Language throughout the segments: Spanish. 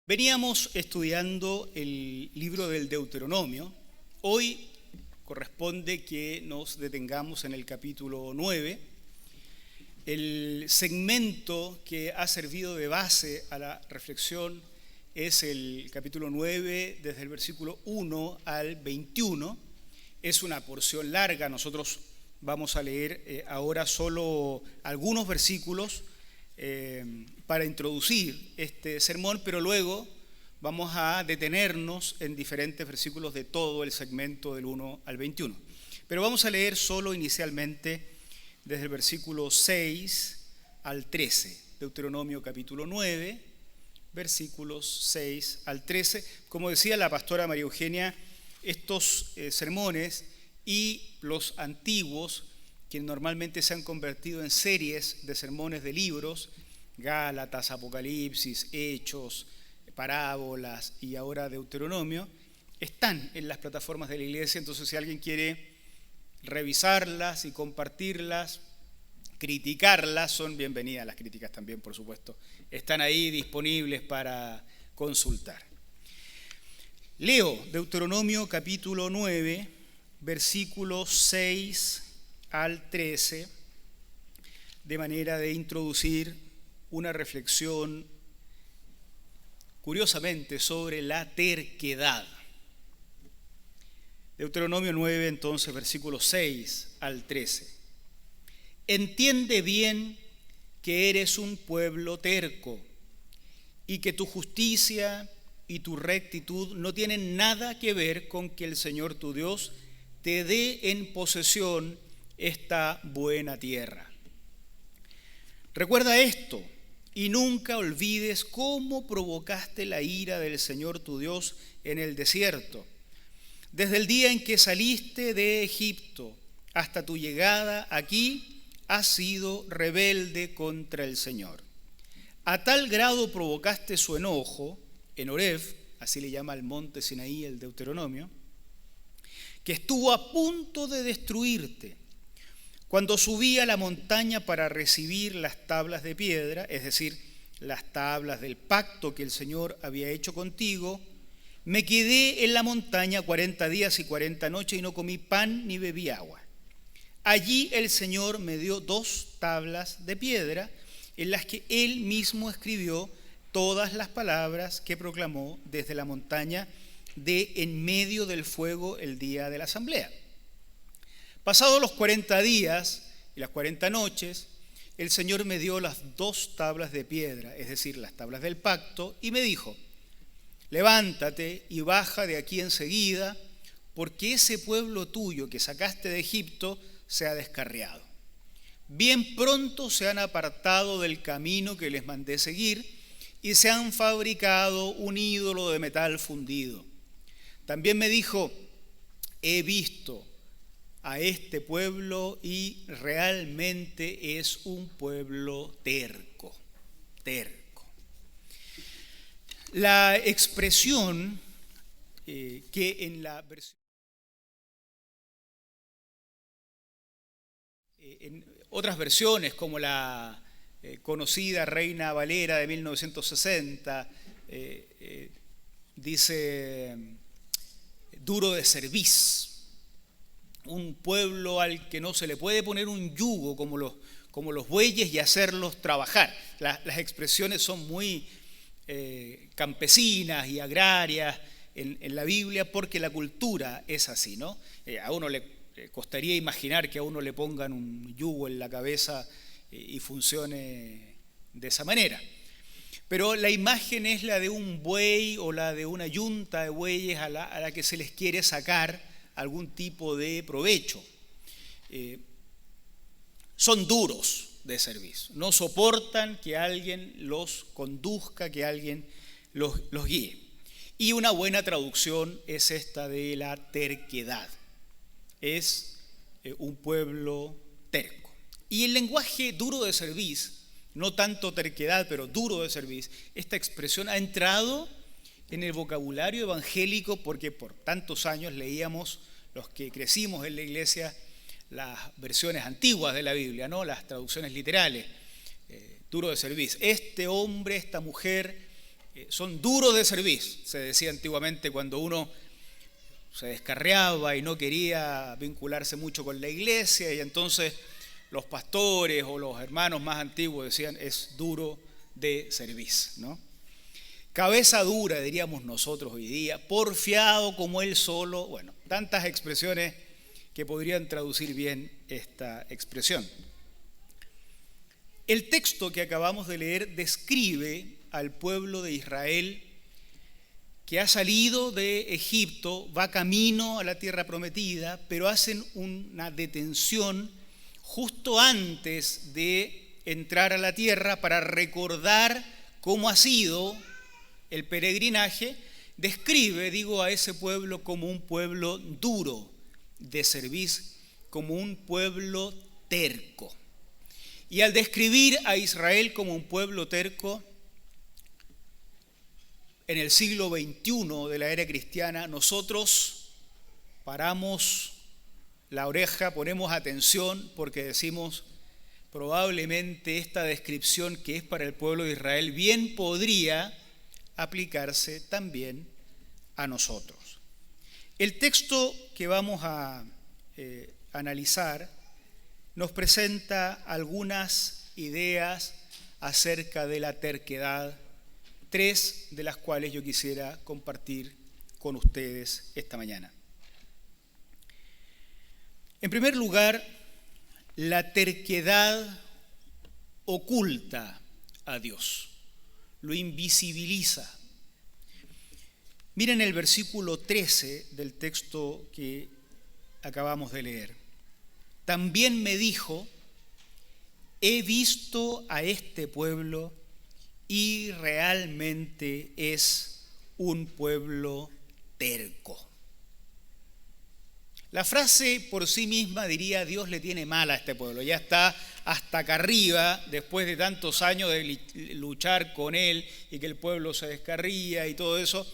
Veníamos estudiando el libro del Deuteronomio. Hoy corresponde que nos detengamos en el capítulo 9. El segmento que ha servido de base a la reflexión es el capítulo 9, desde el versículo 1 al 21. Es una porción larga. Nosotros vamos a leer ahora solo algunos versículos para introducir este sermón, pero luego vamos a detenernos en diferentes versículos de todo el segmento del 1 al 21. Pero vamos a leer solo inicialmente desde el versículo 6 al 13, Deuteronomio capítulo 9, versículos 6 al 13. Como decía la pastora María Eugenia, estos sermones y los antiguos, que normalmente se han convertido en series de sermones de libros, Gálatas, Apocalipsis, Hechos, Parábolas y ahora Deuteronomio, están en las plataformas de la iglesia. Entonces, si alguien quiere revisarlas y compartirlas, criticarlas, son bienvenidas las críticas también, por supuesto. Están ahí disponibles para consultar. Leo Deuteronomio capítulo 9, versículos 6 al 13, de manera de introducir una reflexión, curiosamente, sobre la terquedad. Deuteronomio 9, entonces, versículos 6 al 13. Entiende bien que eres un pueblo terco y que tu justicia y tu rectitud no tienen nada que ver con que el Señor tu Dios te dé en posesión esta buena tierra. Recuerda esto y nunca olvides cómo provocaste la ira del Señor tu Dios en el desierto, desde el día en que saliste de Egipto hasta tu llegada aquí. Has sido rebelde contra el Señor. A tal grado provocaste su enojo en Horeb, así le llama al monte Sinaí el Deuteronomio, que estuvo a punto de destruirte cuando subí a la montaña para recibir las tablas de piedra, es decir, las tablas del pacto que el Señor había hecho contigo. Me quedé en la montaña 40 días y 40 noches y no comí pan ni bebí agua. Allí el Señor me dio 2 tablas de piedra en las que Él mismo escribió todas las palabras que proclamó desde la montaña de en medio del fuego el día de la asamblea. Pasados los 40 días y las 40 noches, el Señor me dio las 2 tablas de piedra, es decir, las tablas del pacto, y me dijo: levántate y baja de aquí enseguida, porque ese pueblo tuyo que sacaste de Egipto se ha descarriado. Bien pronto se han apartado del camino que les mandé seguir y se han fabricado un ídolo de metal fundido. También me dijo: he visto a este pueblo y realmente es un pueblo terco. La expresión que en la versión, en otras versiones, como la conocida Reina Valera de 1960, dice duro de cerviz, un pueblo al que no se le puede poner un yugo como los bueyes y hacerlos trabajar. Las expresiones son muy campesinas y agrarias en la Biblia, porque la cultura es así, ¿no? A uno le costaría imaginar que a uno le pongan un yugo en la cabeza y funcione de esa manera. Pero la imagen es la de un buey o la de una yunta de bueyes a la que se les quiere sacar algún tipo de provecho. Son duros de servicio, no soportan que alguien los conduzca, que alguien los guíe. Y una buena traducción es esta de la terquedad. Es un pueblo terco. Y el lenguaje duro de cerviz, no tanto terquedad, pero duro de cerviz, esta expresión ha entrado en el vocabulario evangélico porque por tantos años leíamos, los que crecimos en la iglesia, las versiones antiguas de la Biblia, ¿no? Las traducciones literales, duro de cerviz. Este hombre, esta mujer son duros de servir, se decía antiguamente cuando uno se descarriaba y no quería vincularse mucho con la iglesia, y entonces los pastores o los hermanos más antiguos decían, es duro de servir, ¿no? Cabeza dura, diríamos nosotros hoy día, porfiado como él solo, bueno, tantas expresiones que podrían traducir bien esta expresión. El texto que acabamos de leer describe al pueblo de Israel que ha salido de Egipto, va camino a la tierra prometida, pero hacen una detención justo antes de entrar a la tierra para recordar cómo ha sido el peregrinaje. Describe, a ese pueblo como un pueblo duro de servir, como un pueblo terco. Y al describir a Israel como un pueblo terco, en el siglo XXI de la era cristiana, nosotros paramos la oreja, ponemos atención porque decimos, probablemente esta descripción que es para el pueblo de Israel bien podría aplicarse también a nosotros. El texto que vamos a analizar nos presenta algunas ideas acerca de la terquedad, 3 de las cuales yo quisiera compartir con ustedes esta mañana. En primer lugar, la terquedad oculta a Dios, lo invisibiliza. Miren el versículo 13 del texto que acabamos de leer. También me dijo, he visto a este pueblo y realmente es un pueblo terco. La frase por sí misma diría, Dios le tiene mal a este pueblo, ya está hasta acá arriba, después de tantos años de luchar con él y que el pueblo se descarría y todo eso.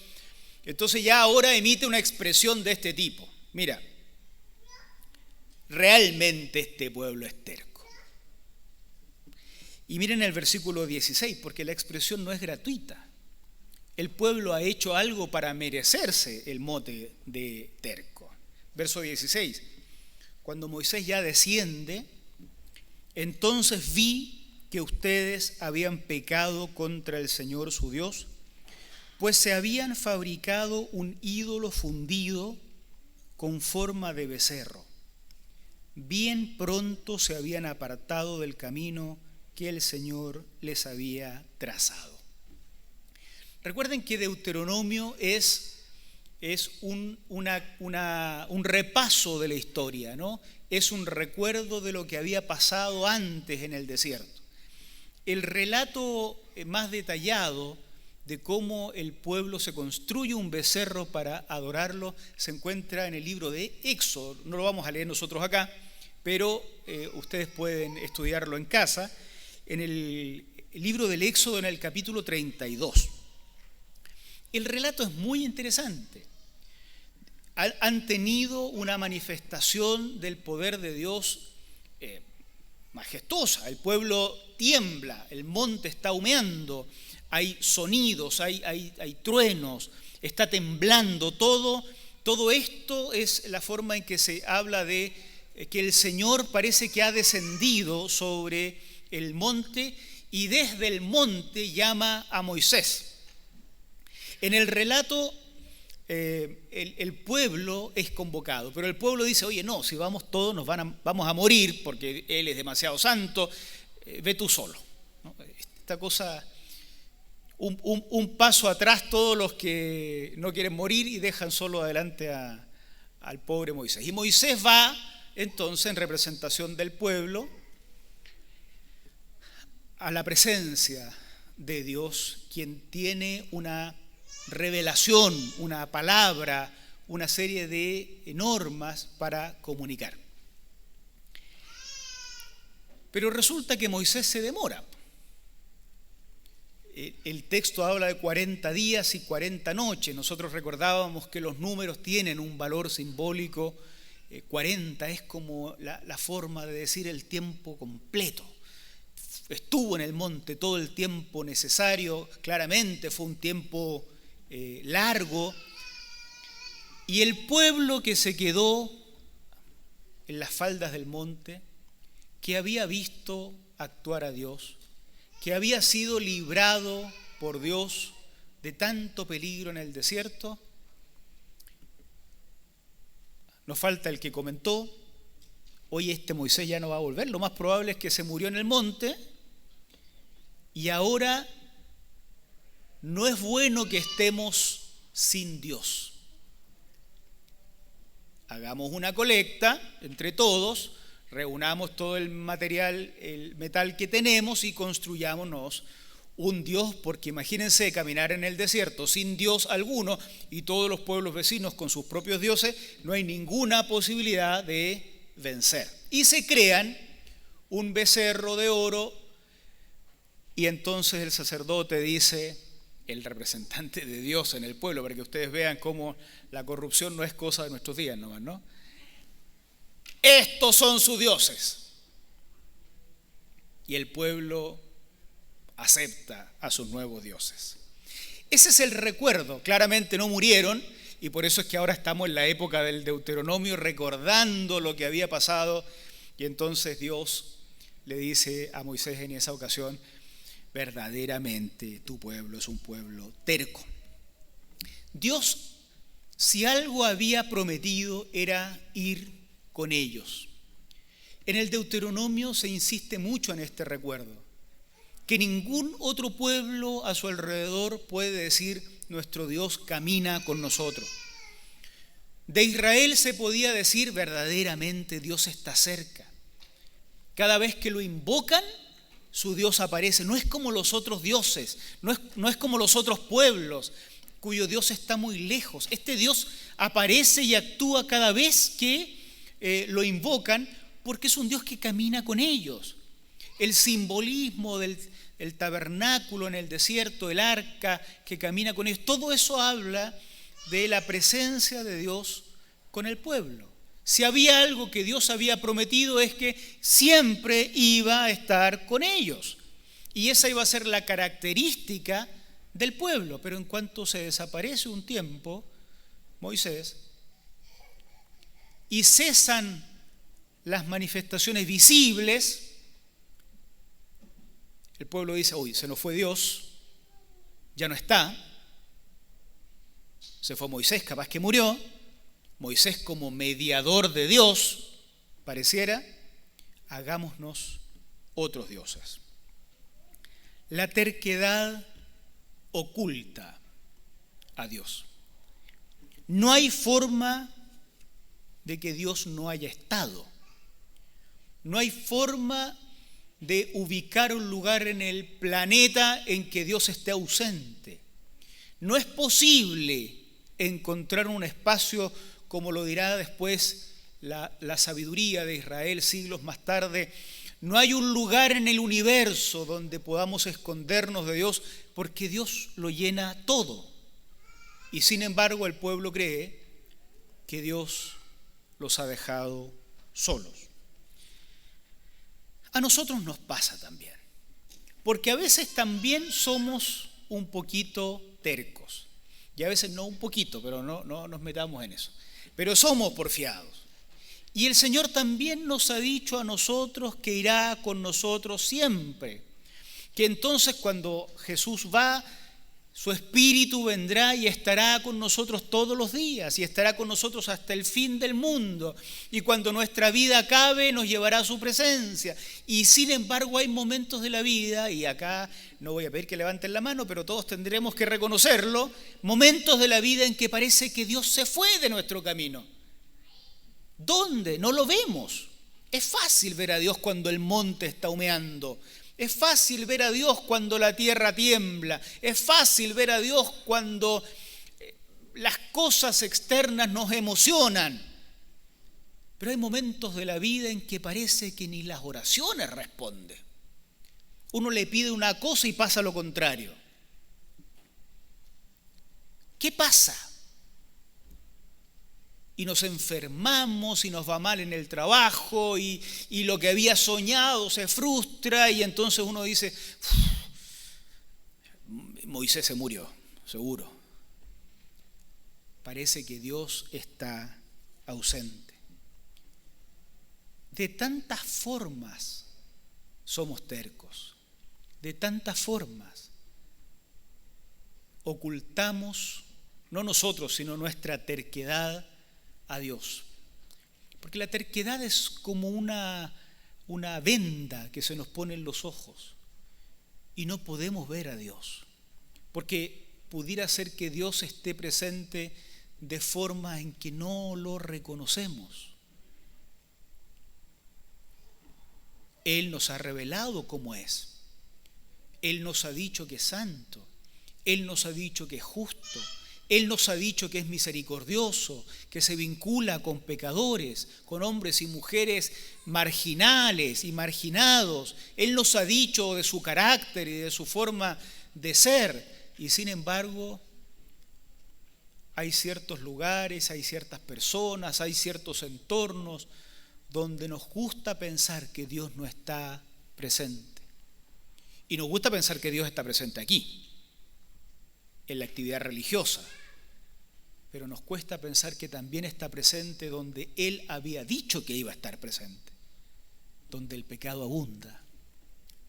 Entonces ya ahora emite una expresión de este tipo. Mira, realmente este pueblo es terco. Y miren el versículo 16, porque la expresión no es gratuita. El pueblo ha hecho algo para merecerse el mote de terco. Verso 16, cuando Moisés ya desciende, entonces vi que ustedes habían pecado contra el Señor su Dios, pues se habían fabricado un ídolo fundido con forma de becerro. Bien pronto se habían apartado del camino que el Señor les había trazado. Recuerden que Deuteronomio es un repaso de la historia, ¿no? Es un recuerdo de lo que había pasado antes en el desierto. El relato más detallado de cómo el pueblo se construye un becerro para adorarlo se encuentra en el libro de Éxodo. No lo vamos a leer nosotros acá, pero ustedes pueden estudiarlo en casa. En el libro del Éxodo, en el capítulo 32. El relato es muy interesante. Han tenido una manifestación del poder de Dios majestuosa. El pueblo tiembla, el monte está humeando, hay sonidos, hay truenos, está temblando todo. Todo esto es la forma en que se habla de que el Señor parece que ha descendido sobre el monte y desde el monte llama a Moisés. En el relato el pueblo es convocado, pero el pueblo dice, oye, no, si vamos todos vamos a morir porque él es demasiado santo, ve tú solo, ¿no? Esta cosa, un paso atrás todos los que no quieren morir y dejan solo adelante al pobre Moisés. Y Moisés va entonces en representación del pueblo a la presencia de Dios, quien tiene una revelación, una palabra, una serie de normas para comunicar. Pero resulta que Moisés se demora. El texto habla de 40 días y 40 noches. Nosotros recordábamos que los números tienen un valor simbólico. 40 es como la forma de decir el tiempo completo. estuvo en el monte todo el tiempo necesario, claramente fue un tiempo largo, y el pueblo que se quedó en las faldas del monte, que había visto actuar a Dios, que había sido librado por Dios de tanto peligro en el desierto. Nos falta el que comentó: hoy este Moisés ya no va a volver, lo más probable es que se murió en el monte y ahora no es bueno que estemos sin Dios. Hagamos una colecta entre todos, reunamos todo el material, el metal que tenemos y construyámonos un Dios, porque imagínense caminar en el desierto sin Dios alguno y todos los pueblos vecinos con sus propios dioses, no hay ninguna posibilidad de vencer. Y se crean un becerro de oro y entonces el sacerdote dice, el representante de Dios en el pueblo, para que ustedes vean cómo la corrupción no es cosa de nuestros días nomás, ¿no? Estos son sus dioses. Y el pueblo acepta a sus nuevos dioses. Ese es el recuerdo. Claramente no murieron y por eso es que ahora estamos en la época del Deuteronomio recordando lo que había pasado. Y entonces Dios le dice a Moisés en esa ocasión: verdaderamente tu pueblo es un pueblo terco. Dios, si algo había prometido, era ir con ellos. En el Deuteronomio se insiste mucho en este recuerdo, que ningún otro pueblo a su alrededor puede decir: nuestro Dios camina con nosotros. De Israel se podía decir: verdaderamente Dios está cerca. Cada vez que lo invocan, su Dios aparece. No es como los otros dioses, no es como los otros pueblos cuyo Dios está muy lejos. Este Dios aparece y actúa cada vez que lo invocan, porque es un Dios que camina con ellos. El simbolismo del tabernáculo en el desierto, el arca que camina con ellos, todo eso habla de la presencia de Dios con el pueblo. Si había algo que Dios había prometido es que siempre iba a estar con ellos. Y esa iba a ser la característica del pueblo. Pero en cuanto se desaparece un tiempo, Moisés, y cesan las manifestaciones visibles, el pueblo dice: uy, se nos fue Dios, ya no está, se fue Moisés, capaz que murió. Moisés como mediador de Dios, pareciera, hagámonos otros dioses. La terquedad oculta a Dios. No hay forma de que Dios no haya estado. No hay forma de ubicar un lugar en el planeta en que Dios esté ausente. No es posible encontrar un espacio, como lo dirá después la sabiduría de Israel siglos más tarde. No hay un lugar en el universo donde podamos escondernos de Dios, porque Dios lo llena todo. Y sin embargo el pueblo cree que Dios los ha dejado solos. A nosotros nos pasa también, porque a veces también somos un poquito tercos, y a veces no un poquito, pero no nos metamos en eso, pero somos porfiados. Y el Señor también nos ha dicho a nosotros que irá con nosotros siempre, que entonces cuando Jesús va, su Espíritu vendrá y estará con nosotros todos los días y estará con nosotros hasta el fin del mundo. Y cuando nuestra vida acabe, nos llevará a su presencia. Y sin embargo hay momentos de la vida, y acá no voy a pedir que levanten la mano, pero todos tendremos que reconocerlo, momentos de la vida en que parece que Dios se fue de nuestro camino. ¿Dónde? No lo vemos. Es fácil ver a Dios cuando el monte está humeando. Es fácil ver a Dios cuando la tierra tiembla. Es fácil ver a Dios cuando las cosas externas nos emocionan. Pero hay momentos de la vida en que parece que ni las oraciones responden. Uno le pide una cosa y pasa lo contrario. ¿Qué pasa? y nos enfermamos y nos va mal en el trabajo y lo que había soñado se frustra y entonces uno dice, Moisés se murió, seguro. Parece que Dios está ausente. De tantas formas somos tercos, de tantas formas ocultamos, no nosotros, sino nuestra terquedad a Dios. Porque la terquedad es como una venda que se nos pone en los ojos y no podemos ver a Dios. Porque pudiera ser que Dios esté presente de forma en que no lo reconocemos. Él nos ha revelado cómo es. Él nos ha dicho que es santo. Él nos ha dicho que es justo. Él nos ha dicho que es misericordioso, que se vincula con pecadores, con hombres y mujeres marginales y marginados. Él nos ha dicho de su carácter y de su forma de ser. Y sin embargo, hay ciertos lugares, hay ciertas personas, hay ciertos entornos donde nos gusta pensar que Dios no está presente. Y nos gusta pensar que Dios está presente aquí, en la actividad religiosa, pero nos cuesta pensar que también está presente donde Él había dicho que iba a estar presente, donde el pecado abunda,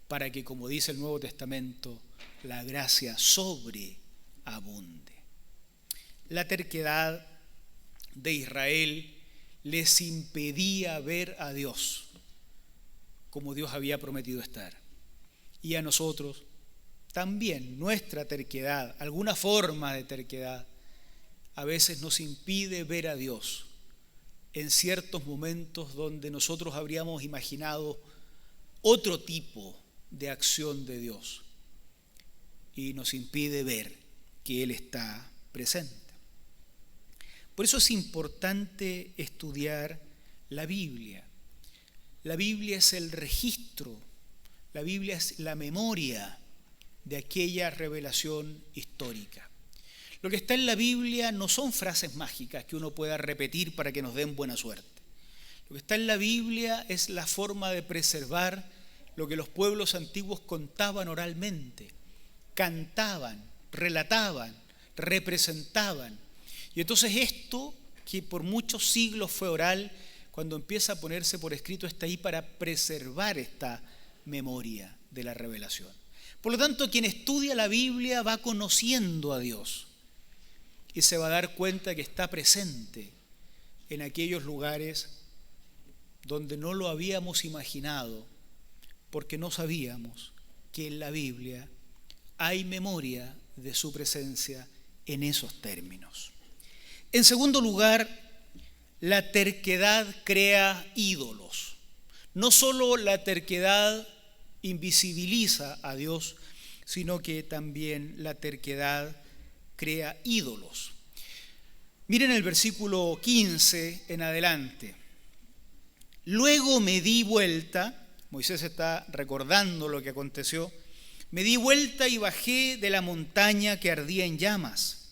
para que, como dice el Nuevo Testamento, la gracia sobreabunde. La terquedad de Israel les impedía ver a Dios como Dios había prometido estar. Y a nosotros también nuestra terquedad, alguna forma de terquedad, a veces nos impide ver a Dios en ciertos momentos donde nosotros habríamos imaginado otro tipo de acción de Dios y nos impide ver que Él está presente. Por eso es importante estudiar la Biblia. La Biblia es el registro, la Biblia es la memoria de aquella revelación histórica. Lo que está en la Biblia no son frases mágicas que uno pueda repetir para que nos den buena suerte. Lo que está en la Biblia es la forma de preservar lo que los pueblos antiguos contaban oralmente, cantaban, relataban, representaban. Y entonces esto, que por muchos siglos fue oral, cuando empieza a ponerse por escrito, está ahí para preservar esta memoria de la revelación. Por lo tanto, quien estudia la Biblia va conociendo a Dios y se va a dar cuenta que está presente en aquellos lugares donde no lo habíamos imaginado, porque no sabíamos que en la Biblia hay memoria de su presencia en esos términos. En segundo lugar, la terquedad crea ídolos. No solo la terquedad invisibiliza a Dios, sino que también la terquedad crea ídolos. Miren el versículo 15 en adelante. Luego me di vuelta, Moisés está recordando lo que aconteció, me di vuelta y bajé de la montaña que ardía en llamas.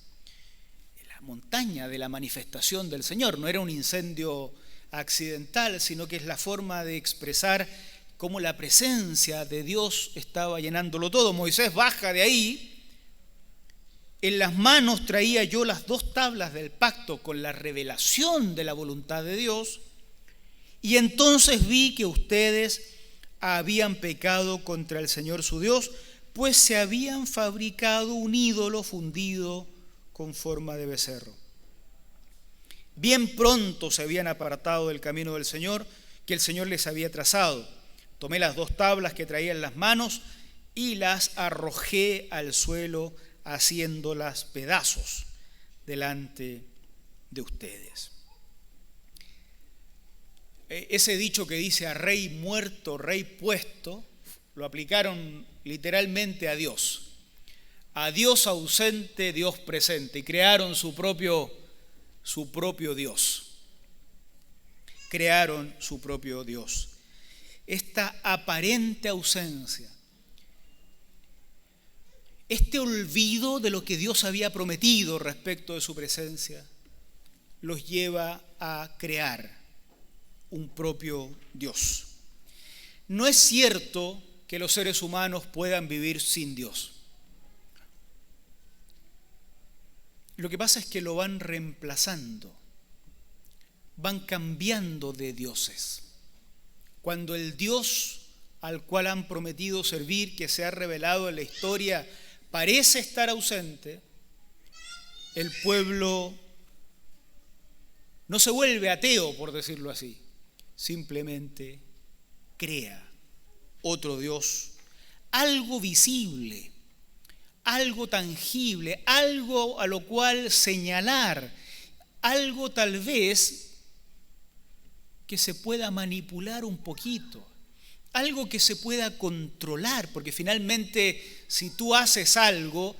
La montaña de la manifestación del Señor, no era un incendio accidental, sino que es la forma de expresar cómo la presencia de Dios estaba llenándolo todo. Moisés baja de ahí, en las manos traía yo las 2 tablas del pacto con la revelación de la voluntad de Dios, y entonces vi que ustedes habían pecado contra el Señor su Dios, pues se habían fabricado un ídolo fundido con forma de becerro. Bien pronto se habían apartado del camino del Señor, que el Señor les había trazado. Tomé las 2 tablas que traía en las manos y las arrojé al suelo, haciéndolas pedazos delante de ustedes. Ese dicho que dice a rey muerto, rey puesto, lo aplicaron literalmente a Dios. A Dios ausente, Dios presente, y crearon su propio Dios. Crearon su propio Dios. Esta aparente ausencia, este olvido de lo que Dios había prometido respecto de su presencia, los lleva a crear un propio Dios. No es cierto que los seres humanos puedan vivir sin Dios. Lo que pasa es que lo van reemplazando, van cambiando de dioses. Cuando el Dios al cual han prometido servir, que se ha revelado en la historia, parece estar ausente, el pueblo no se vuelve ateo, por decirlo así, simplemente crea otro Dios, algo visible, algo tangible, algo a lo cual señalar, algo tal vez que se pueda manipular un poquito, algo que se pueda controlar, porque finalmente si tú haces algo,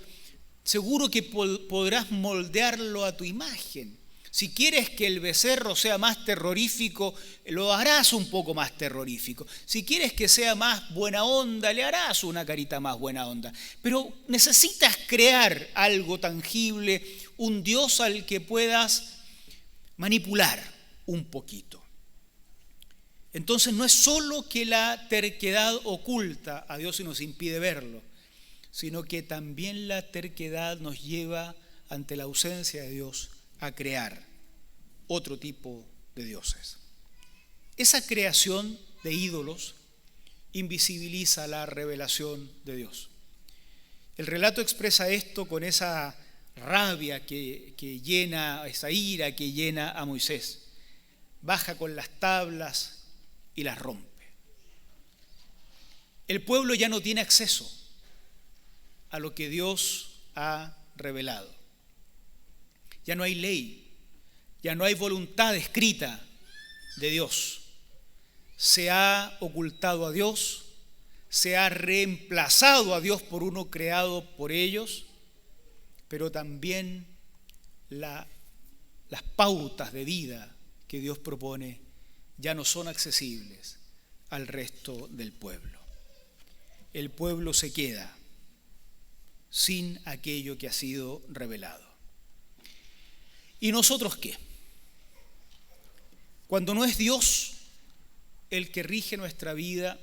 seguro que podrás moldearlo a tu imagen. Si quieres que el becerro sea más terrorífico, lo harás un poco más terrorífico. Si quieres que sea más buena onda, le harás una carita más buena onda. Pero necesitas crear algo tangible, un Dios al que puedas manipular un poquito. Entonces no es solo que la terquedad oculta a Dios y nos impide verlo, sino que también la terquedad nos lleva ante la ausencia de Dios a crear otro tipo de dioses. Esa creación de ídolos invisibiliza la revelación de Dios. El relato expresa esto con esa rabia que llena, esa ira que llena a Moisés. Baja con las tablas y las rompe. El pueblo ya no tiene acceso a lo que Dios ha revelado. Ya no hay ley, ya no hay voluntad escrita de Dios. Se ha ocultado a Dios, se ha reemplazado a Dios por uno creado por ellos, pero también las pautas de vida que Dios propone ya no son accesibles al resto del pueblo. El pueblo se queda sin aquello que ha sido revelado. ¿Y nosotros qué? Cuando no es Dios el que rige nuestra vida,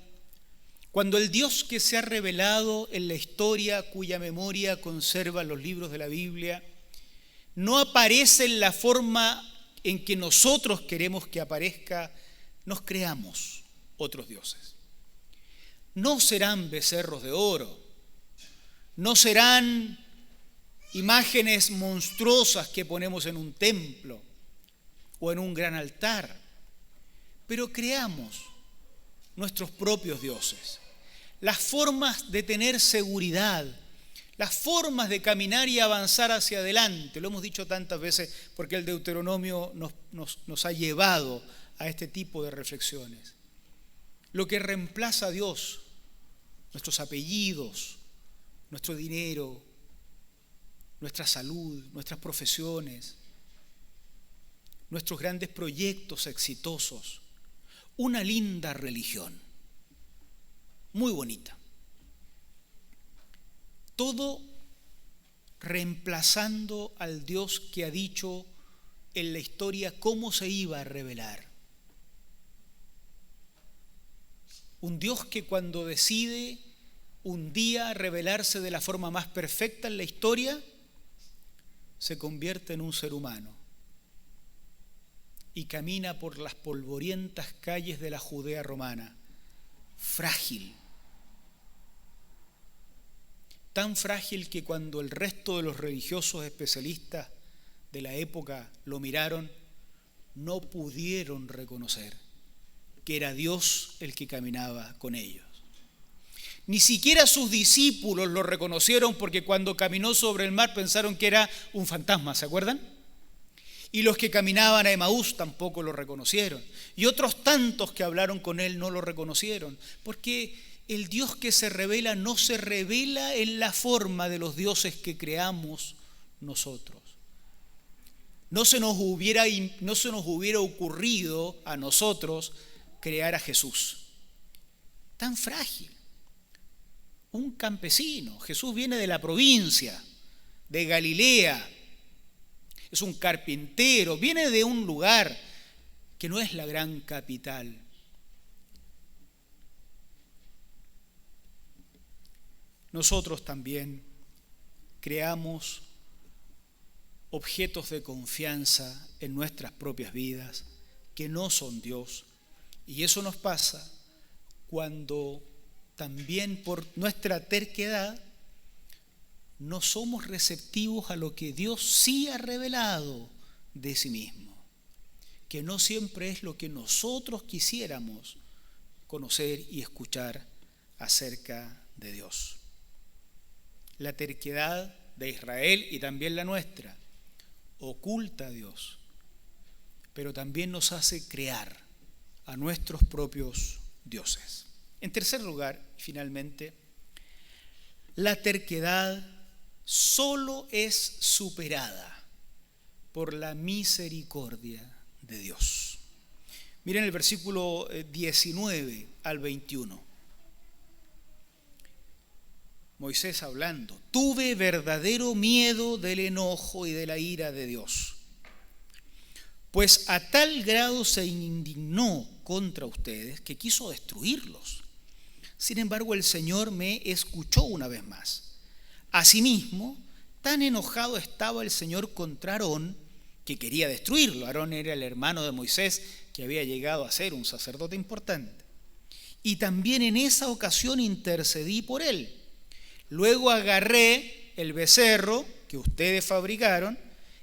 cuando el Dios que se ha revelado en la historia, cuya memoria conserva los libros de la Biblia, no aparece en la forma en que nosotros queremos que aparezca, nos creamos otros dioses. No serán becerros de oro, no serán imágenes monstruosas que ponemos en un templo o en un gran altar, pero creamos nuestros propios dioses. Las formas de tener seguridad, las formas de caminar y avanzar hacia adelante, lo hemos dicho tantas veces porque el Deuteronomio nos ha llevado a este tipo de reflexiones. Lo que reemplaza a Dios, nuestros apellidos, nuestro dinero, nuestra salud, nuestras profesiones, nuestros grandes proyectos exitosos, una linda religión, muy bonita. Todo reemplazando al Dios que ha dicho en la historia cómo se iba a revelar. Un Dios que cuando decide un día revelarse de la forma más perfecta en la historia, se convierte en un ser humano y camina por las polvorientas calles de la Judea romana, frágil, tan frágil que cuando el resto de los religiosos especialistas de la época lo miraron, no pudieron reconocer que era Dios el que caminaba con ellos. Ni siquiera sus discípulos lo reconocieron porque cuando caminó sobre el mar pensaron que era un fantasma, ¿se acuerdan? Y los que caminaban a Emaús tampoco lo reconocieron. Y otros tantos que hablaron con él no lo reconocieron, porque el Dios que se revela no se revela en la forma de los dioses que creamos nosotros. No se nos hubiera ocurrido a nosotros crear a Jesús. Tan frágil. Un campesino. Jesús viene de la provincia, de Galilea. es un carpintero, viene de un lugar que no es la gran capital. Nosotros también creamos objetos de confianza en nuestras propias vidas que no son Dios. Y eso nos pasa cuando también por nuestra terquedad no somos receptivos a lo que Dios sí ha revelado de sí mismo, que no siempre es lo que nosotros quisiéramos conocer y escuchar acerca de Dios. La terquedad de Israel y también la nuestra oculta a Dios, pero también nos hace crear a nuestros propios dioses. En tercer lugar, finalmente, la terquedad solo es superada por la misericordia de Dios. Miren el versículo 19 al 21. Moisés hablando: tuve verdadero miedo del enojo y de la ira de Dios, pues a tal grado se indignó contra ustedes que quiso destruirlos. Sin embargo, el Señor me escuchó una vez más. Asimismo, tan enojado estaba el Señor contra Aarón que quería destruirlo. Aarón era el hermano de Moisés, que había llegado a ser un sacerdote importante. Y también en esa ocasión intercedí por él. Luego agarré el becerro que ustedes fabricaron,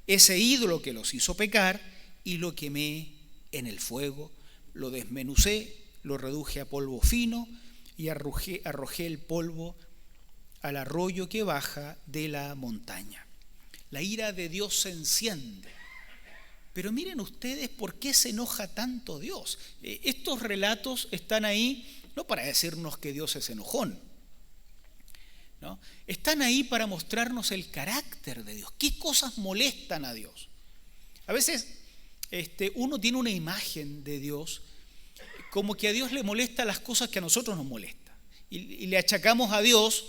ese ídolo que los hizo pecar, y lo quemé en el fuego, lo desmenucé, lo reduje a polvo fino y arrojé el polvo al arroyo que baja de la montaña. La ira de Dios se enciende. Pero miren ustedes por qué se enoja tanto Dios. Estos relatos están ahí no para decirnos que Dios es enojón, ¿no? Están ahí para mostrarnos el carácter de Dios. ¿Qué cosas molestan a Dios? A veces uno tiene una imagen de Dios como que a Dios le molesta las cosas que a nosotros nos molestan. Y le achacamos a Dios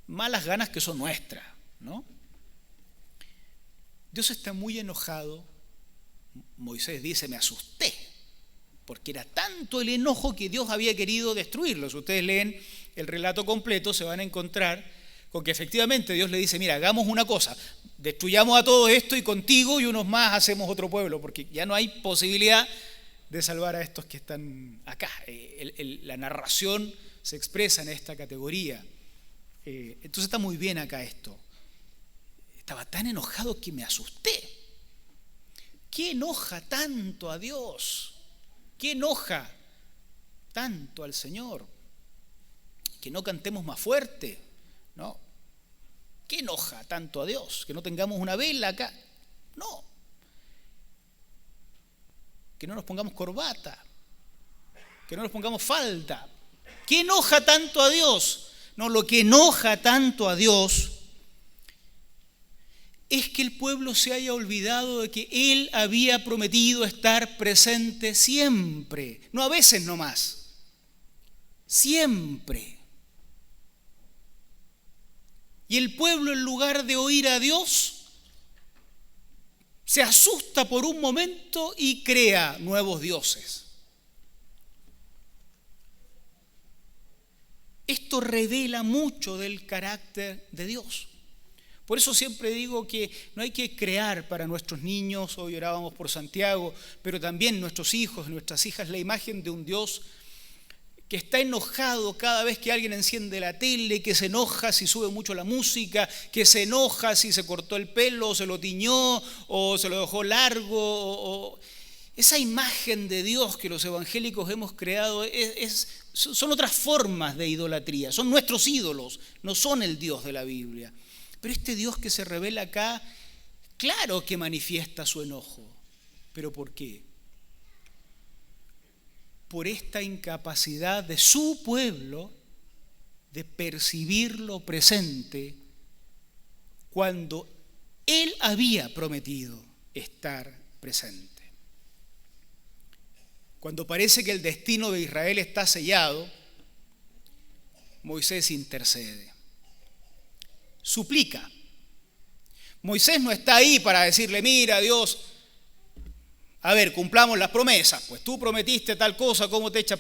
malas ganas que son nuestras, ¿no? Dios está muy enojado. Moisés dice: me asusté, porque era tanto el enojo que Dios había querido destruirlos. Si ustedes leen el relato completo, se van a encontrar con que efectivamente Dios le dice: mira, hagamos una cosa, destruyamos a todo esto y contigo y unos más hacemos otro pueblo, porque ya no hay posibilidad de salvar a estos que están acá. La narración se expresa en esta categoría. Entonces está muy bien acá esto. Estaba tan enojado que me asusté. ¿Qué enoja tanto a Dios? ¿Qué enoja tanto al Señor? Que no cantemos más fuerte, ¿no? ¿Qué enoja tanto a Dios? Que no tengamos una vela acá. No. Que no nos pongamos corbata. Que no nos pongamos falda. ¿Qué enoja tanto a Dios? No, lo que enoja tanto a Dios es que el pueblo se haya olvidado de que Él había prometido estar presente siempre, no a veces nomás, siempre. Y el pueblo, en lugar de oír a Dios, se asusta por un momento y crea nuevos dioses. Esto revela mucho del carácter de Dios. Por eso siempre digo que no hay que crear para nuestros niños, hoy orábamos por Santiago, pero también nuestros hijos, nuestras hijas, la imagen de un Dios que está enojado cada vez que alguien enciende la tele, que se enoja si sube mucho la música, que se enoja si se cortó el pelo, o se lo tiñó, o se lo dejó largo. Esa imagen de Dios que los evangélicos hemos creado son otras formas de idolatría, son nuestros ídolos, no son el Dios de la Biblia. Pero este Dios que se revela acá, claro que manifiesta su enojo. ¿Pero por qué? Por esta incapacidad de su pueblo de percibir lo presente cuando Él había prometido estar presente. Cuando parece que el destino de Israel está sellado, Moisés intercede. Suplica. Moisés no está ahí para decirle, mira Dios, a ver, cumplamos las promesas, pues tú prometiste tal cosa, ¿cómo te echa?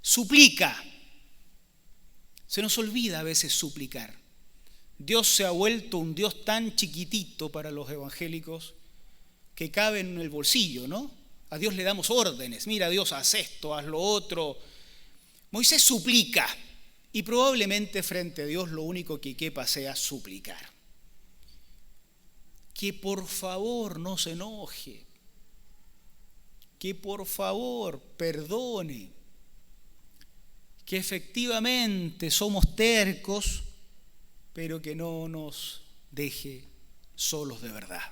Suplica. Se nos olvida a veces suplicar. Dios se ha vuelto un Dios tan chiquitito para los evangélicos que cabe en el bolsillo, ¿no? A Dios le damos órdenes. Mira, Dios, haz esto, haz lo otro. Moisés suplica y probablemente frente a Dios lo único que quepa sea suplicar. Que por favor no se enoje. Que por favor perdone. Que efectivamente somos tercos, pero que no nos deje solos de verdad.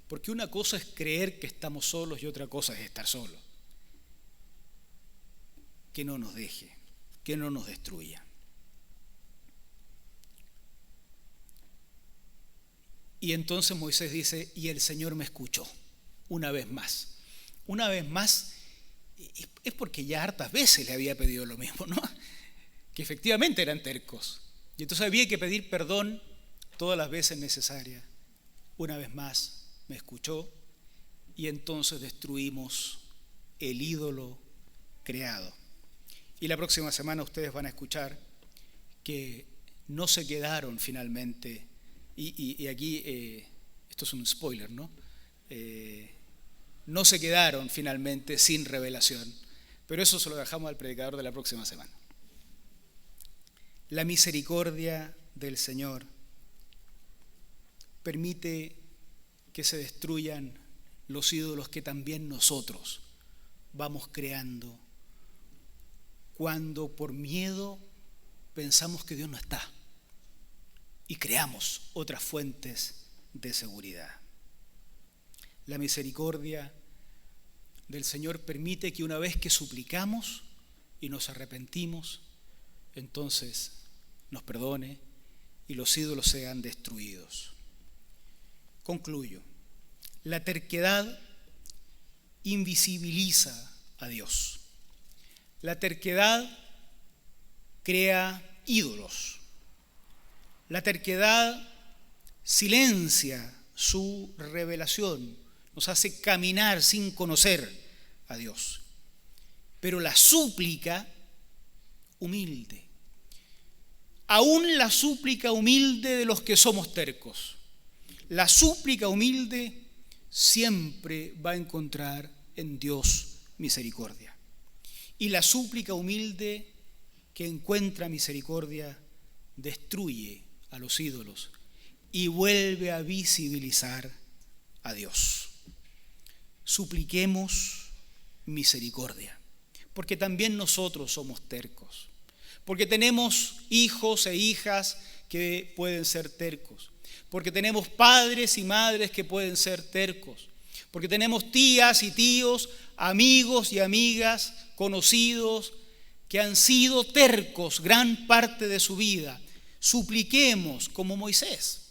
Porque una cosa es creer que estamos solos y otra cosa es estar solos. Que no nos deje, que no nos destruya. Y entonces Moisés dice, y el Señor me escuchó, una vez más. Una vez más, es porque ya hartas veces le había pedido lo mismo, ¿no? Que efectivamente eran tercos. Y entonces había que pedir perdón todas las veces necesarias. Una vez más me escuchó y entonces destruimos el ídolo creado. Y la próxima semana ustedes van a escuchar que no se quedaron finalmente, y aquí esto es un spoiler, ¿no? No se quedaron finalmente sin revelación, pero eso se lo dejamos al predicador de la próxima semana. La misericordia del Señor permite que se destruyan los ídolos que también nosotros vamos creando cuando por miedo pensamos que Dios no está y creamos otras fuentes de seguridad. La misericordia del Señor permite que una vez que suplicamos y nos arrepentimos, entonces nos perdone y los ídolos sean destruidos. Concluyo. La terquedad invisibiliza a Dios. La terquedad crea ídolos. La terquedad silencia su revelación, nos hace caminar sin conocer a Dios. Pero la súplica humilde, aún la súplica humilde de los que somos tercos, la súplica humilde siempre va a encontrar en Dios misericordia. Y la súplica humilde que encuentra misericordia destruye a los ídolos y vuelve a visibilizar a Dios. Supliquemos misericordia, porque también nosotros somos tercos, porque tenemos hijos e hijas que pueden ser tercos, porque tenemos padres y madres que pueden ser tercos, porque tenemos tías y tíos, amigos y amigas, conocidos, que han sido tercos gran parte de su vida. Supliquemos como Moisés,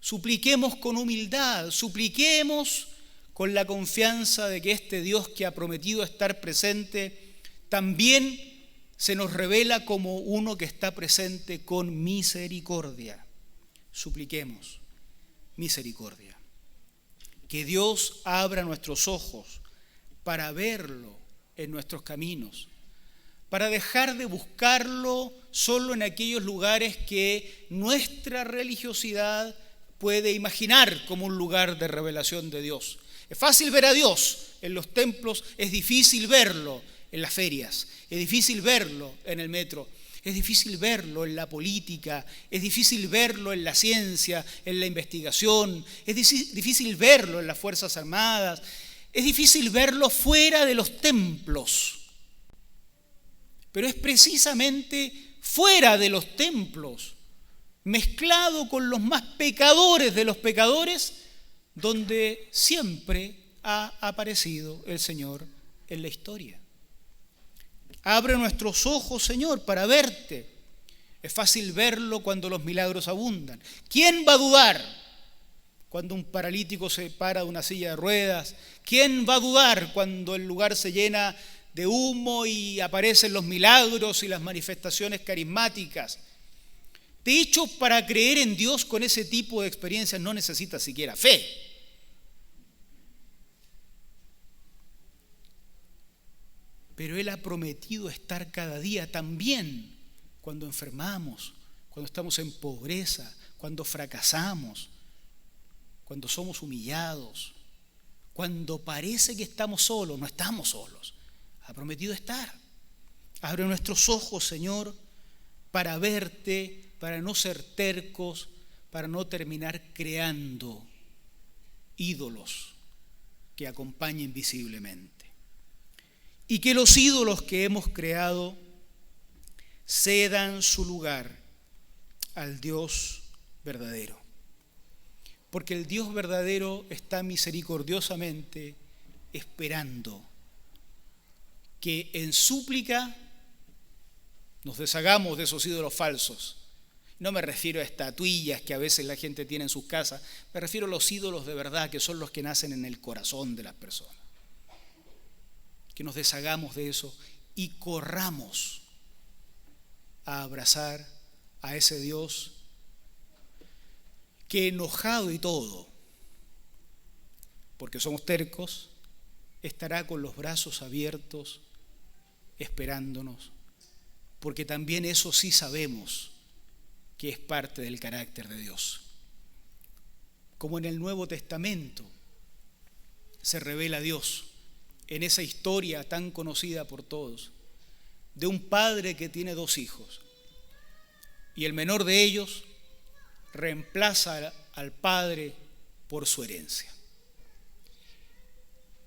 supliquemos con humildad, supliquemos con la confianza de que este Dios que ha prometido estar presente también se nos revela como uno que está presente con misericordia. Supliquemos misericordia. Que Dios abra nuestros ojos para verlo en nuestros caminos, para dejar de buscarlo solo en aquellos lugares que nuestra religiosidad puede imaginar como un lugar de revelación de Dios. Es fácil ver a Dios en los templos, es difícil verlo en las ferias, es difícil verlo en el metro, es difícil verlo en la política, es difícil verlo en la ciencia, en la investigación, es difícil verlo en las Fuerzas Armadas, es difícil verlo fuera de los templos. Pero es precisamente fuera de los templos, mezclado con los más pecadores de los pecadores, donde siempre ha aparecido el Señor en la historia. Abre nuestros ojos, Señor, para verte. Es fácil verlo cuando los milagros abundan. ¿Quién va a dudar cuando un paralítico se para de una silla de ruedas? ¿Quién va a dudar cuando el lugar se llena de humo y aparecen los milagros y las manifestaciones carismáticas? De hecho, para creer en Dios con ese tipo de experiencias no necesitas siquiera fe. Pero Él ha prometido estar cada día también cuando enfermamos, cuando estamos en pobreza, cuando fracasamos, cuando somos humillados, cuando parece que estamos solos. No estamos solos. Ha prometido estar. Abre nuestros ojos, Señor, para verte, para no ser tercos, para no terminar creando ídolos que acompañen visiblemente. Y que los ídolos que hemos creado cedan su lugar al Dios verdadero. Porque el Dios verdadero está misericordiosamente esperando que en súplica nos deshagamos de esos ídolos falsos. No me refiero a estatuillas que a veces la gente tiene en sus casas, me refiero a los ídolos de verdad, que son los que nacen en el corazón de las personas. Que nos deshagamos de eso y corramos a abrazar a ese Dios que, enojado y todo, porque somos tercos, estará con los brazos abiertos esperándonos, porque también eso sí sabemos que es parte del carácter de Dios. Como en el Nuevo Testamento se revela Dios en esa historia tan conocida por todos, de un padre que tiene 2 hijos, y el menor de ellos reemplaza al padre por su herencia.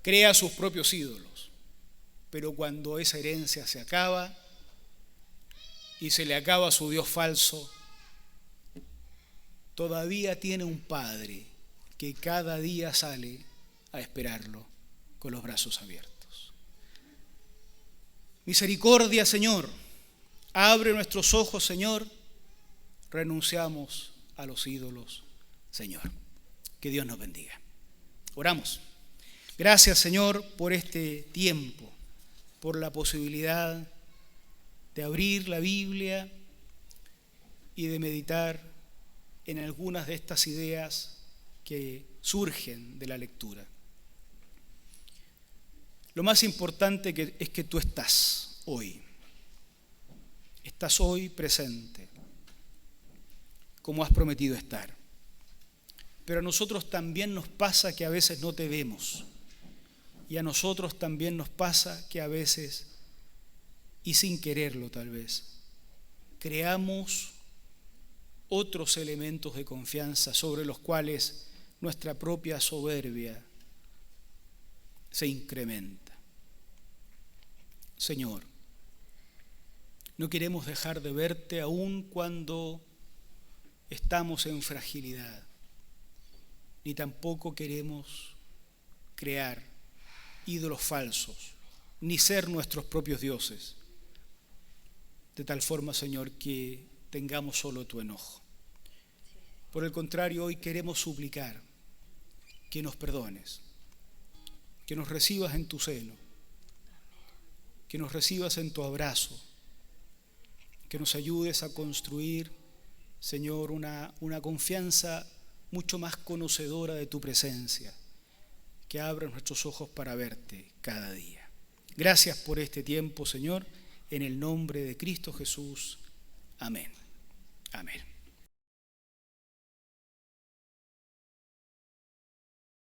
Crea sus propios ídolos, pero cuando esa herencia se acaba y se le acaba su Dios falso, todavía tiene un padre que cada día sale a esperarlo con los brazos abiertos. Misericordia, Señor, abre nuestros ojos, Señor, renunciamos a los ídolos, Señor. Que Dios nos bendiga. Oramos. Gracias, Señor, por este tiempo, por la posibilidad de abrir la Biblia y de meditar en algunas de estas ideas que surgen de la lectura. Lo más importante es que tú estás hoy presente, como has prometido estar. Pero a nosotros también nos pasa que a veces no te vemos, y a nosotros también nos pasa que a veces, y sin quererlo tal vez, creamos otros elementos de confianza sobre los cuales nuestra propia soberbia se incrementa. Señor, no queremos dejar de verte aun cuando estamos en fragilidad, ni tampoco queremos crear ídolos falsos, ni ser nuestros propios dioses, de tal forma, Señor, que tengamos solo tu enojo. Por el contrario, hoy queremos suplicar que nos perdones, que nos recibas en tu seno, que nos recibas en tu abrazo, que nos ayudes a construir, Señor, una confianza mucho más conocedora de tu presencia, que abra nuestros ojos para verte cada día. Gracias por este tiempo, Señor, en el nombre de Cristo Jesús. Amén. Amén.